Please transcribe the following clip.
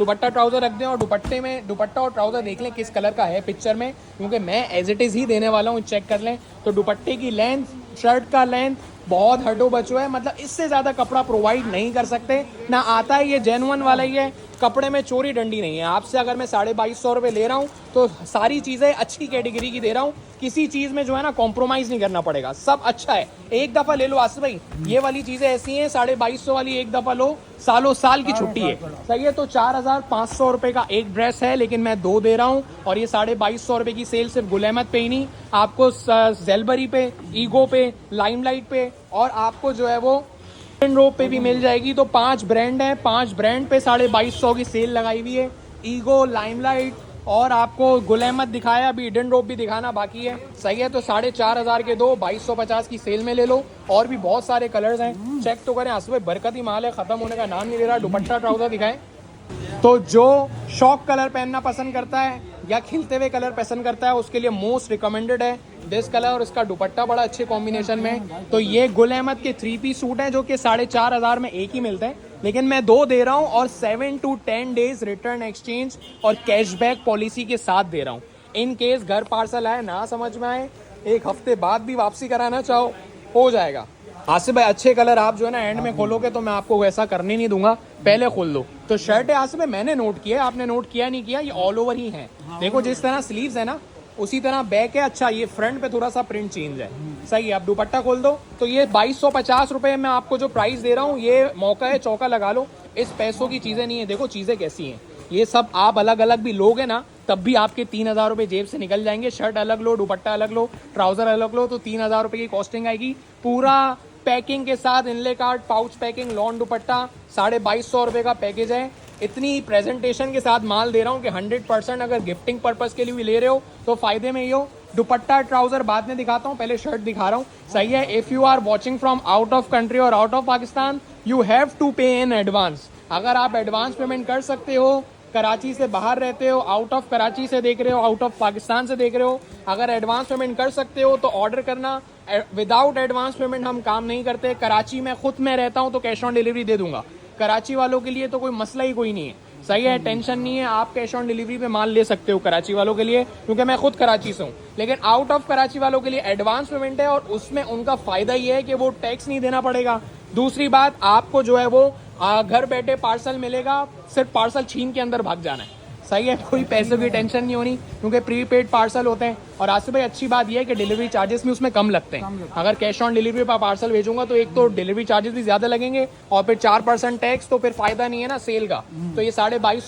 दुपट्टा trouser रख दें और दुपट्टे में दुपट्टा और ट्राउजर देख लें किस कलर का है पिक्चर में, क्योंकि मैं एज इट इज़ ही देने वाला हूँ, चेक कर लें। तो दुपट्टे की लेंथ, शर्ट का लेंथ बहुत हटो बचो है, मतलब इससे ज़्यादा कपड़ा प्रोवाइड नहीं कर सकते ना। आता है ये जेन्युइन वाला ही है, कपड़े में चोरी डंडी नहीं है। आपसे अगर मैं 2250 रुपये ले रहा हूँ तो सारी चीज़ें अच्छी कैटेगरी की दे रहा हूँ, किसी चीज़ में जो है ना कॉम्प्रोमाइज़ नहीं करना पड़ेगा, सब अच्छा है। एक दफ़ा ले लो आसिफ भाई, ये वाली चीज़ें ऐसी हैं 2250 वाली एक दफ़ा लो, सालों साल की छुट्टी है, सही है। तो 4500 रुपये का एक ड्रेस है, लेकिन मैं 2 दे रहा हूँ। और ये 2250 रुपये की सेल सिर्फ गुल अहमद पे ही नहीं, आपको जेलबरी पे, ईगो पे, लाइमलाइट पे और आपको जो है वो रोप पे भी मिल जाएगी। तो 5 ब्रांड हैं, 5 ब्रांड पे 2250 की सेल लगाई हुई है। ईगो, लाइमलाइट और आपको गुल अहमद दिखाया, अभी इडन रोप भी दिखाना बाकी है, सही है। तो 4500 के 2 2250 की सेल में ले लो। और भी बहुत सारे कलर्स हैं, चेक तो करें। आसुबे बरकत ही माल है, खत्म होने का नाम नहीं ले रहा। दुपट्टा ट्राउजर दिखाएं। तो जो शॉक कलर पहनना पसंद करता है या खिलते हुए कलर पसंद करता है, उसके लिए मोस्ट रिकमेंडेड है दिस कलर। और इसका दुपट्टा बड़ा अच्छे कॉम्बिनेशन में। तो ये गुल अहमद के 3 पीस सूट हैं जो कि 4500 में एक ही मिलते हैं, लेकिन मैं 2 दे रहा हूँ और 7 to 10 डेज रिटर्न एक्सचेंज और कैशबैक पॉलिसी के साथ दे रहा हूँ। इन केस घर पार्सल आए ना समझ में आए, 1 हफ्ते बाद भी वापसी कराना चाहो, हो जाएगा। आसिफ भाई अच्छे कलर आप जो है ना एंड में खोलोगे तो मैं आपको वैसा करने नहीं दूंगा, पहले खोल दो। तो शर्ट है आसिफ भाई, मैंने नोट किया, आपने नोट किया नहीं किया, ये ऑल ओवर ही है। देखो जिस तरह स्लीव्स है ना उसी तरह बैक है। अच्छा ये फ्रंट पे थोड़ा सा प्रिंट चेंज है, सही है। आप दुपट्टा खोल दो। तो ये 2250 रुपये में आपको जो प्राइस दे रहा हूँ, ये मौका है, चौका लगा लो। इस पैसों की चीजें नहीं है। देखो चीजें कैसी हैं, ये सब आप अलग अलग भी लोगे ना तब भी आपके 3000 रुपये जेब से निकल जाएंगे। शर्ट अलग लो, दुपट्टा अलग लो, ट्राउजर अलग लो, तो 3000 रुपये की कॉस्टिंग आएगी। पूरा पैकिंग के साथ, inlay card, pouch packing, lawn dupatta, 2250 रुपये का पैकेज है। इतनी प्रेजेंटेशन के साथ माल दे रहा हूँ कि 100% अगर गिफ्टिंग पर्पस के लिए भी ले रहे हो तो फायदे में ही हो। दुपट्टा ट्राउजर बाद में दिखाता हूँ, पहले शर्ट दिखा रहा हूँ, सही है। If you are watching from out of country or out of Pakistan, you have to pay in advance. अगर आप एडवांस पेमेंट कर सकते हो, कराची से बाहर रहते हो, आउट ऑफ कराची से देख रहे हो, आउट ऑफ पाकिस्तान से देख रहे हो, अगर एडवांस पेमेंट कर सकते हो तो ऑर्डर करना। विदाउट एडवांस पेमेंट हम काम नहीं करते। कराची में खुद मैं रहता हूं तो कैश ऑन डिलीवरी दे दूंगा। कराची वालों के लिए तो कोई मसला ही कोई नहीं है, सही है। टेंशन नहीं है, आप कैश ऑन डिलीवरी पे माल ले सकते हो कराची वालों के लिए, क्योंकि मैं खुद कराची से हूँ। लेकिन आउट ऑफ कराची वालों के लिए एडवांस पेमेंट है और उसमें उनका फायदा ये है कि वो टैक्स नहीं देना पड़ेगा। दूसरी बात, आपको जो है वो घर बैठे पार्सल मिलेगा, सिर्फ पार्सल छीन के अंदर भाग जाना है, सही है। कोई पैसे की टेंशन नहीं होनी, क्योंकि प्रीपेड पार्सल होते हैं। और आसिफ भाई अच्छी बात यह है कि डिलीवरी चार्जेस भी उसमें कम लगते हैं। अगर कैश ऑन डिलीवरी पर पार्सल भेजूंगा तो एक तो डिलीवरी चार्जेस भी ज्यादा लगेंगे और फिर 4% टैक्स, तो फिर फायदा नहीं है ना सेल का। तो ये 2250